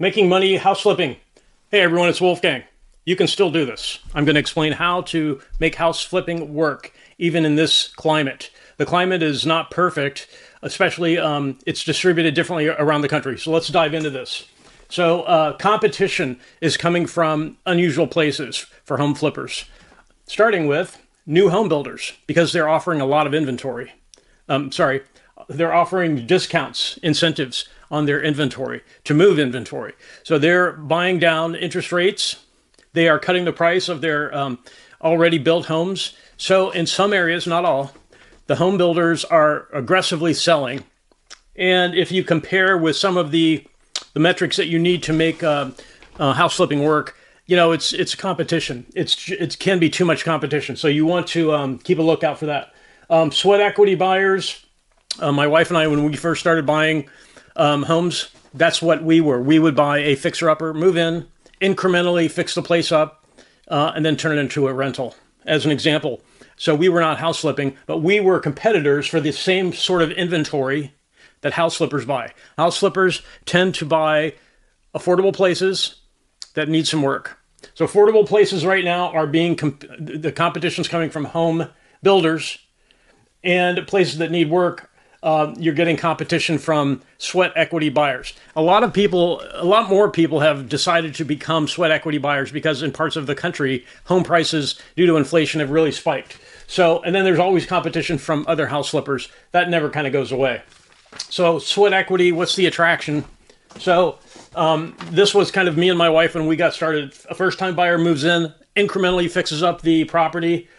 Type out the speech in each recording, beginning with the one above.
Making money, house flipping. Hey everyone, it's Wolfgang. You can still do this. I'm going to explain how to make house flipping work, even in this climate. The climate is not perfect, especially it's distributed differently around the country. So let's dive into this. So competition is coming from unusual places for home flippers, starting with new home builders, because they're offering a lot of inventory. They're offering discounts, incentives on their inventory to move inventory. So they're buying down interest rates. They are cutting the price of their already built homes. So in some areas, not all, the home builders are aggressively selling. And if you compare with some of the metrics that you need to make house flipping work, you know, it's competition. It can be too much competition. So you want to keep a lookout for that. Sweat equity buyers. My wife and I, when we first started buying homes, that's what we were. We would buy a fixer-upper, move in, incrementally fix the place up, and then turn it into a rental, as an example. So we were not house flipping, but we were competitors for the same sort of inventory that house flippers buy. House flippers tend to buy affordable places that need some work. So affordable places right now are the competition's coming from home builders, and places that need work, you're getting competition from sweat equity buyers. A lot more people have decided to become sweat equity buyers because in parts of the country, home prices due to inflation have really spiked. So, and then there's always competition from other house flippers. That never kind of goes away. So sweat equity, what's the attraction? So this was kind of me and my wife when we got started. A first-time buyer moves in, incrementally fixes up the property.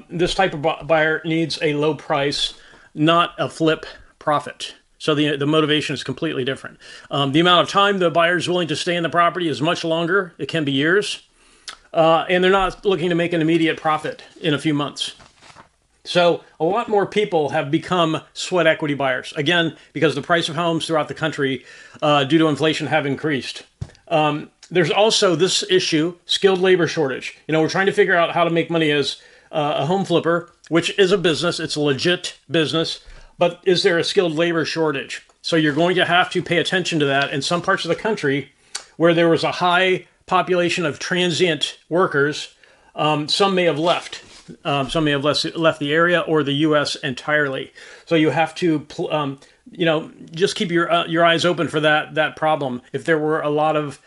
This type of buyer needs a low price, not a flip profit. So the motivation is completely different. The amount of time the buyer is willing to stay in the property is much longer. It can be years. And they're not looking to make an immediate profit in a few months. So a lot more people have become sweat equity buyers. Again, because the price of homes throughout the country due to inflation have increased. There's also this issue, skilled labor shortage. You know, we're trying to figure out how to make money as a home flipper, which is a business. It's a legit business. But is there a skilled labor shortage? So you're going to have to pay attention to that. In some parts of the country where there was a high population of transient workers, some may have left. Some may have left the area or the U.S. entirely. So you have to, just keep your eyes open for that problem. If there were a lot of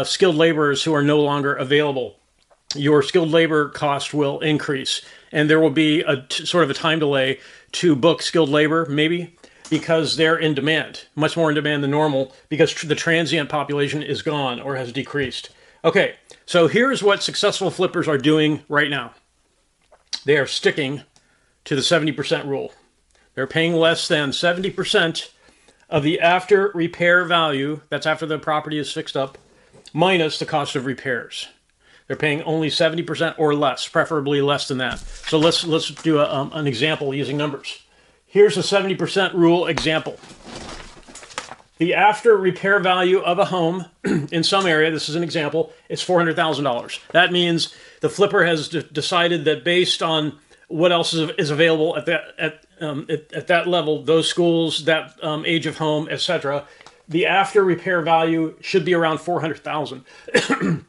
skilled laborers who are no longer available, your skilled labor cost will increase, and there will be sort of a time delay to book skilled labor, maybe, because they're in demand, much more in demand than normal, because the transient population is gone or has decreased. Okay, so here's what successful flippers are doing right now. They are sticking to the 70% rule. They're paying less than 70% of the after repair value, that's after the property is fixed up, minus the cost of repairs. They're paying only 70% or less, preferably less than that. So let's do an example using numbers. Here's a 70% rule example. The after repair value of a home in some area, this is an example, is $400,000. That means the flipper has decided that based on what else is available at that level, those schools, that age of home, etc., the after repair value should be around $400,000.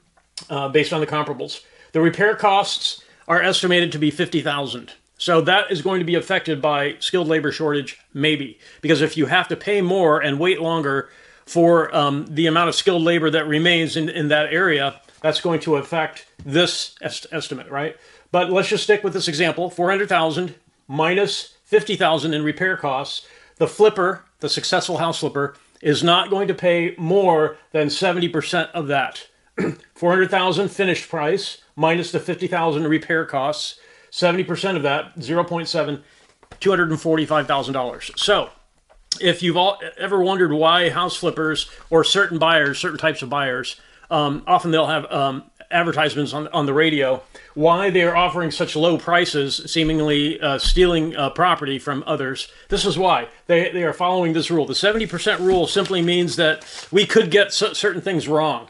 Based on the comparables. The repair costs are estimated to be $50,000. So that is going to be affected by skilled labor shortage, maybe. Because if you have to pay more and wait longer for the amount of skilled labor that remains in that area, that's going to affect this estimate, right? But let's just stick with this example. $400,000 minus $50,000 in repair costs. The flipper, the successful house flipper, is not going to pay more than 70% of that. $400,000 finished price minus the $50,000 repair costs, 70% of that, 0.7, $245,000. So if you've ever wondered why house flippers or certain types of buyers, often they'll have advertisements on the radio, why they're offering such low prices, seemingly stealing property from others. This is why. They are following this rule. The 70% rule simply means that we could get certain things wrong.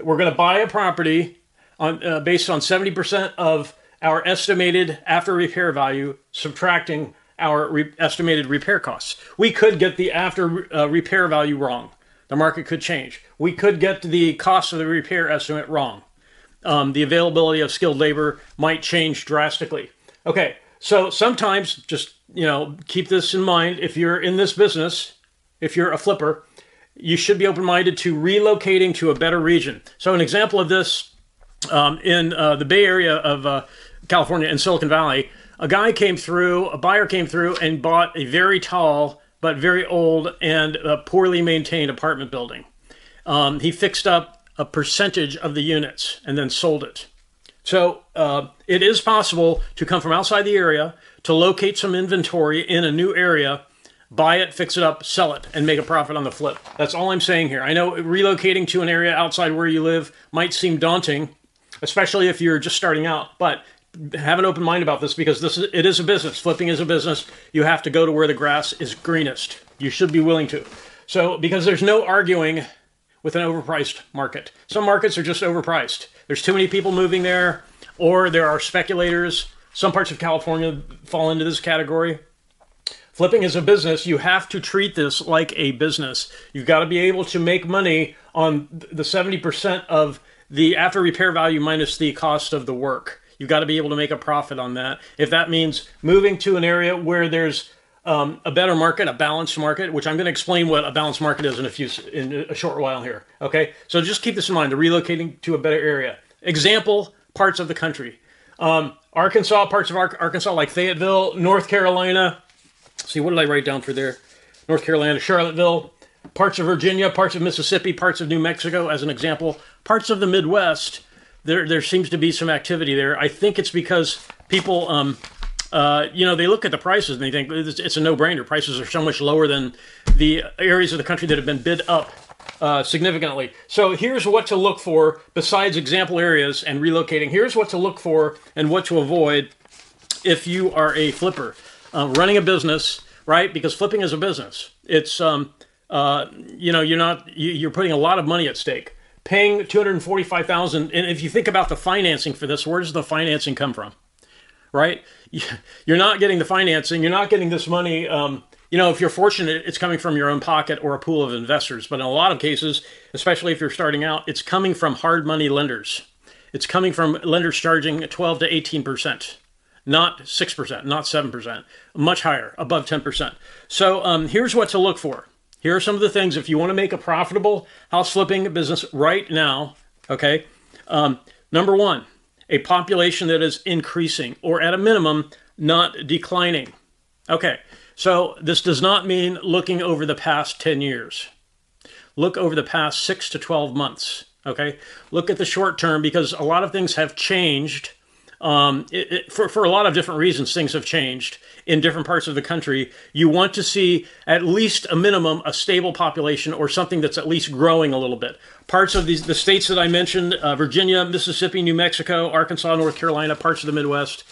We're going to buy a property based on 70% of our estimated after repair value, subtracting our estimated repair costs. We could get the after repair value wrong. The market could change. We could get the cost of the repair estimate wrong. The availability of skilled labor might change drastically. Okay, so sometimes just, keep this in mind. If you're in this business, if you're a flipper, you should be open-minded to relocating to a better region. So an example of this, in the Bay Area of California in Silicon Valley, a buyer came through and bought a very tall but very old and poorly maintained apartment building. He fixed up a percentage of the units and then sold it. So it is possible to come from outside the area, to locate some inventory in a new area, buy it, fix it up, sell it, and make a profit on the flip. That's all I'm saying here. I know relocating to an area outside where you live might seem daunting, especially if you're just starting out, but have an open mind about this, because it is a business. Flipping is a business. You have to go to where the grass is greenest. You should be willing to. So, because there's no arguing with an overpriced market. Some markets are just overpriced. There's too many people moving there, or there are speculators. Some parts of California fall into this category. Flipping is a business. You have to treat this like a business. You've got to be able to make money on the 70% of the after repair value minus the cost of the work. You've got to be able to make a profit on that. If that means moving to an area where there's a better market, a balanced market, which I'm going to explain what a balanced market is in a short while here. Okay, so just keep this in mind: the relocating to a better area. Example: parts of the country, Arkansas, parts of Arkansas like Fayetteville, North Carolina. Let's see, what did I write down for there? North Carolina, Charlottesville, parts of Virginia, parts of Mississippi, parts of New Mexico, as an example. Parts of the Midwest, there seems to be some activity there. I think it's because people, they look at the prices and they think it's a no-brainer. Prices are so much lower than the areas of the country that have been bid up significantly. So here's what to look for besides example areas and relocating. Here's what to look for and what to avoid if you are a flipper running a business, right? Because flipping is a business. It's you're putting a lot of money at stake. Paying $245,000, and if you think about the financing for this, where does the financing come from? Right? You're not getting the financing. You're not getting this money. If you're fortunate, it's coming from your own pocket or a pool of investors. But in a lot of cases, especially if you're starting out, it's coming from hard money lenders. It's coming from lenders charging 12 to 18%, not 6%, not 7%, much higher, above 10%. So here's what to look for. Here are some of the things if you want to make a profitable house flipping business right now. Okay. Number one, a population that is increasing, or at a minimum, not declining. Okay. So this does not mean looking over the past 10 years. Look over the past 6 to 12 months. Okay. Look at the short term, because a lot of things have changed. For a lot of different reasons, things have changed in different parts of the country. You want to see at least a minimum, a stable population, or something that's at least growing a little bit. Parts of the states that I mentioned, Virginia, Mississippi, New Mexico, Arkansas, North Carolina, parts of the Midwest,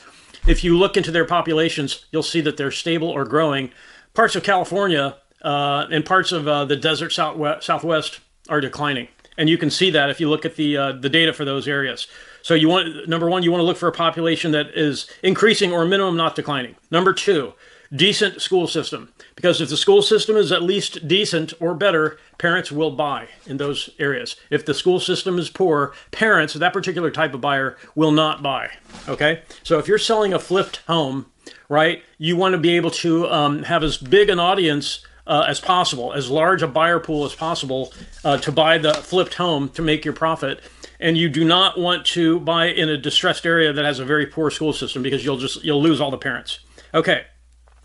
if you look into their populations, you'll see that they're stable or growing. Parts of California and parts of the desert Southwest are declining. And you can see that if you look at the data for those areas. So number one, you want to look for a population that is increasing or minimum not declining. Number two, decent school system. Because if the school system is at least decent or better, parents will buy in those areas. If the school system is poor, parents, that particular type of buyer, will not buy. Okay? So if you're selling a flipped home, right, you want to be able to have as big an audience as possible, as large a buyer pool as possible to buy the flipped home to make your profit. And you do not want to buy in a distressed area that has a very poor school system, because you'll lose all the parents. Okay.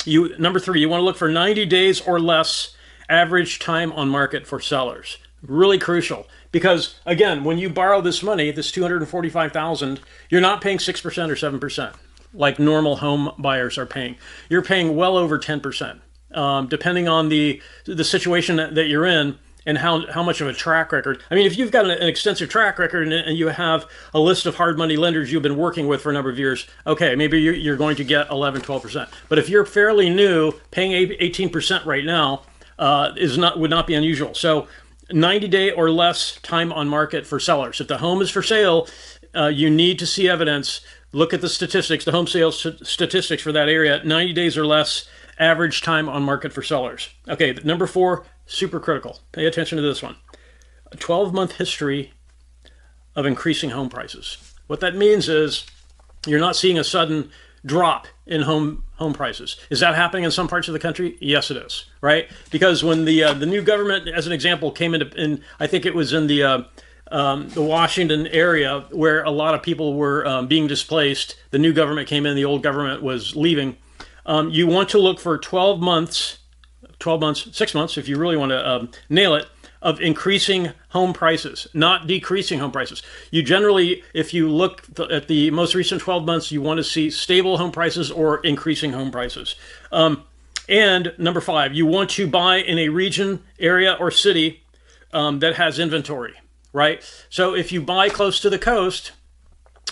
Number three, you want to look for 90 days or less average time on market for sellers. Really crucial, because again, when you borrow this money, this $245,000, you're not paying 6% or 7% like normal home buyers are paying. You're paying well over 10%, depending on the situation that you're in. And how much of a track record. I mean, if you've got an extensive track record and you have a list of hard money lenders you've been working with for a number of years, okay, maybe you're going to get 11, 12%. But if you're fairly new, paying 18% right now would not be unusual. So 90-day or less time on market for sellers. If the home is for sale, you need to see evidence. Look at the statistics, the home sales statistics for that area. 90 days or less average time on market for sellers. Okay, number four, super critical. Pay attention to this one. A 12-month history of increasing home prices. What that means is you're not seeing a sudden drop in home prices. Is that happening in some parts of the country? Yes, it is, right? Because when the new government, as an example, came in, I think it was in the Washington area where a lot of people were being displaced. The new government came in, the old government was leaving. You want to look for 12 months, 6 months, if you really want to nail it, of increasing home prices, not decreasing home prices. You generally, if you look at the most recent 12 months, you want to see stable home prices or increasing home prices. And number 5, you want to buy in a region, area, or city that has inventory, right? So if you buy close to the coast,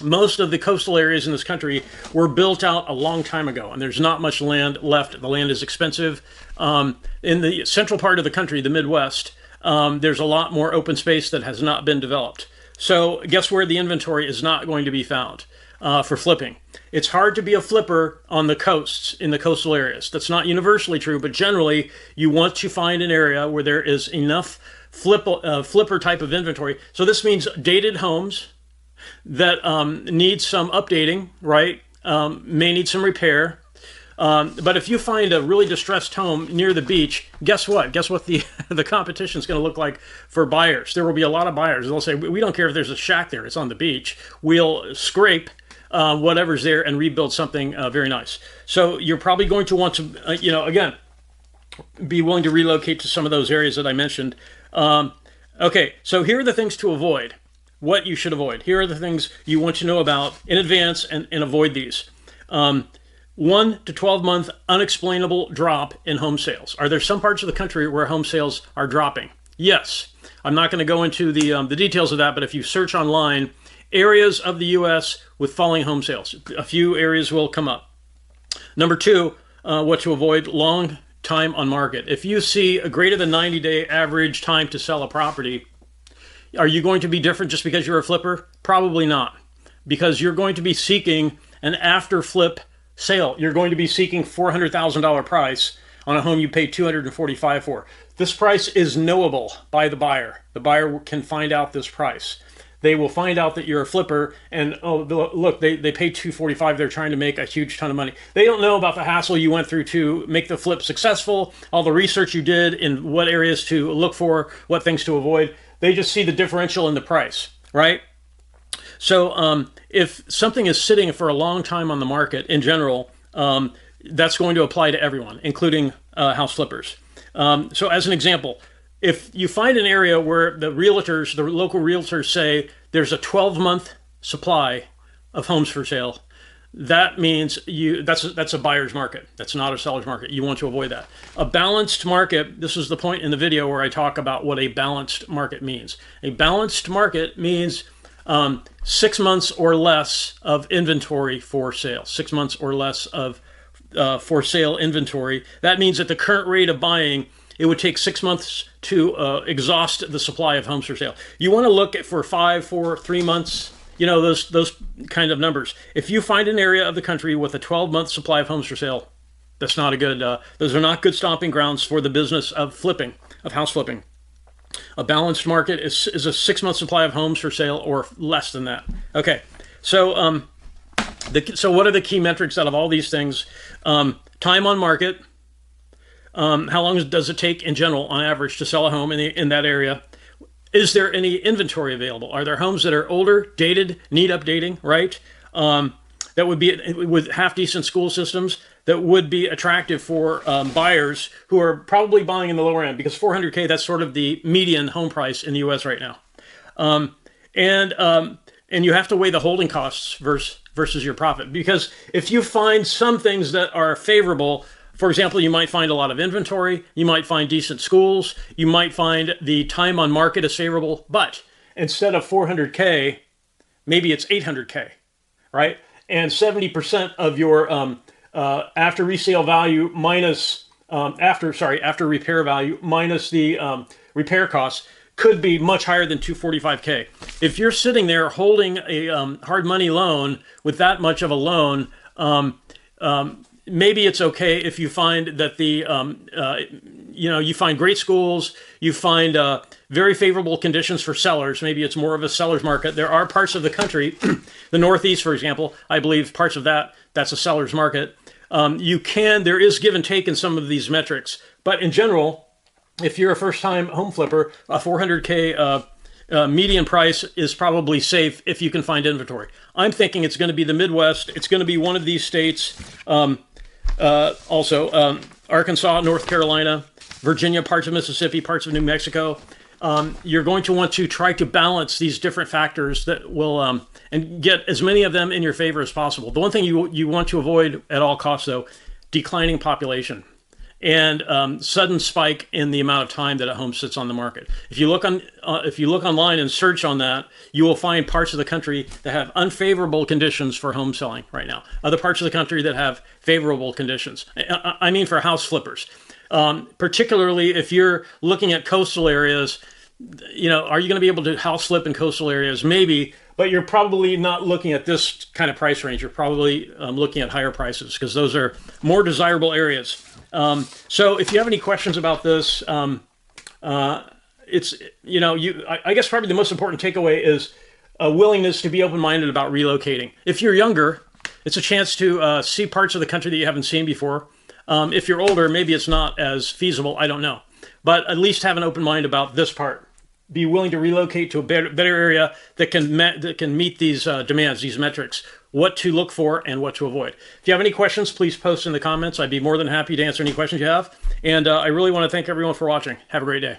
most of the coastal areas in this country were built out a long time ago, and there's not much land left. The land is expensive. In the central part of the country, the Midwest, there's a lot more open space that has not been developed. So guess where the inventory is not going to be found for flipping? It's hard to be a flipper on the coasts, in the coastal areas. That's not universally true, but generally you want to find an area where there is enough flipper type of inventory. So this means dated homes that need some updating, right? May need some repair. But if you find a really distressed home near the beach, guess what? Guess what the competition is going to look like for buyers? There will be a lot of buyers. They'll say, we don't care if there's a shack there. It's on the beach. We'll scrape whatever's there and rebuild something very nice. So you're probably going to want to, again, be willing to relocate to some of those areas that I mentioned. Okay, so here are the things to avoid. What you should avoid. Here are the things you want to know about in advance and avoid these. 1 to 12 month unexplainable drop in home sales. Are there some parts of the country where home sales are dropping? Yes. I'm not going to go into the details of that, but if you search online, areas of the U.S. with falling home sales, a few areas will come up. Number 2, what to avoid, long time on market. If you see a greater than 90-day average time to sell a property, are you going to be different just because you're a flipper? Probably not, because you're going to be seeking an after flip sale. You're going to be seeking $400,000 price on a home you paid $245,000 for. This price is knowable by the buyer. The buyer can find out this price. They will find out that you're a flipper and, oh, look, they paid $245,000. They're trying to make a huge ton of money. They don't know about the hassle you went through to make the flip successful, all the research you did in what areas to look for, what things to avoid. They just see the differential in the price, right? So if something is sitting for a long time on the market in general, that's going to apply to everyone, including house flippers. So as an example, if you find an area where the local realtors say there's a 12-month supply of homes for sale, that means that's a buyer's market. That's not a seller's market. You want to avoid that. A balanced market, this is the point in the video where I talk about what a balanced market means. A balanced market means 6 months or less of inventory for sale. 6 months or less of for sale inventory. That means at the current rate of buying, it would take 6 months to exhaust the supply of homes for sale. You want to look at for 5, 4, 3 months, those kind of numbers. If you find an area of the country with a 12-month supply of homes for sale, that's not a good, those are not good stomping grounds for the business of flipping, of house flipping. A balanced market is a 6-month supply of homes for sale or less than that. Okay, so so what are the key metrics out of all these things? Time on market. How long does it take in general, on average, to sell a home in that area? Is there any inventory available? Are there homes that are older, dated, need updating, right? That would be with half-decent school systems that would be attractive for buyers who are probably buying in the lower end, because $400K, that's sort of the median home price in the U.S. right now. And you have to weigh the holding costs versus your profit, because if you find some things that are favorable, for example, you might find a lot of inventory, you might find decent schools, you might find the time on market is favorable, but instead of $400K, maybe it's $800K, right? And 70% of your after resale value minus after repair value minus the repair costs could be much higher than $245K. If you're sitting there holding a hard money loan with that much of a loan, maybe it's okay if you find that you find great schools, you find very favorable conditions for sellers. Maybe it's more of a seller's market. There are parts of the country, the Northeast, for example, I believe parts of that's a seller's market. There is give and take in some of these metrics, but in general, if you're a first-time home flipper, a 400K median price is probably safe if you can find inventory. I'm thinking it's going to be the Midwest. It's going to be one of these states. Also, Arkansas, North Carolina, Virginia, parts of Mississippi, parts of New Mexico. You're going to want to try to balance these different factors that will and get as many of them in your favor as possible. The one thing you want to avoid at all costs, though, declining population and sudden spike in the amount of time that a home sits on the market. If you look online and search on that, you will find parts of the country that have unfavorable conditions for home selling right now. Other parts of the country that have favorable conditions. I mean, for house flippers, particularly if you're looking at coastal areas. Are you going to be able to house flip in coastal areas? Maybe, but you're probably not looking at this kind of price range. You're probably looking at higher prices because those are more desirable areas. So if you have any questions about this, I guess probably the most important takeaway is a willingness to be open-minded about relocating. If you're younger, it's a chance to see parts of the country that you haven't seen before. If you're older, maybe it's not as feasible. I don't know. But at least have an open mind about this part. Be willing to relocate to a better area that can meet these demands, these metrics, what to look for and what to avoid. If you have any questions, please post in the comments. I'd be more than happy to answer any questions you have. And I really want to thank everyone for watching. Have a great day.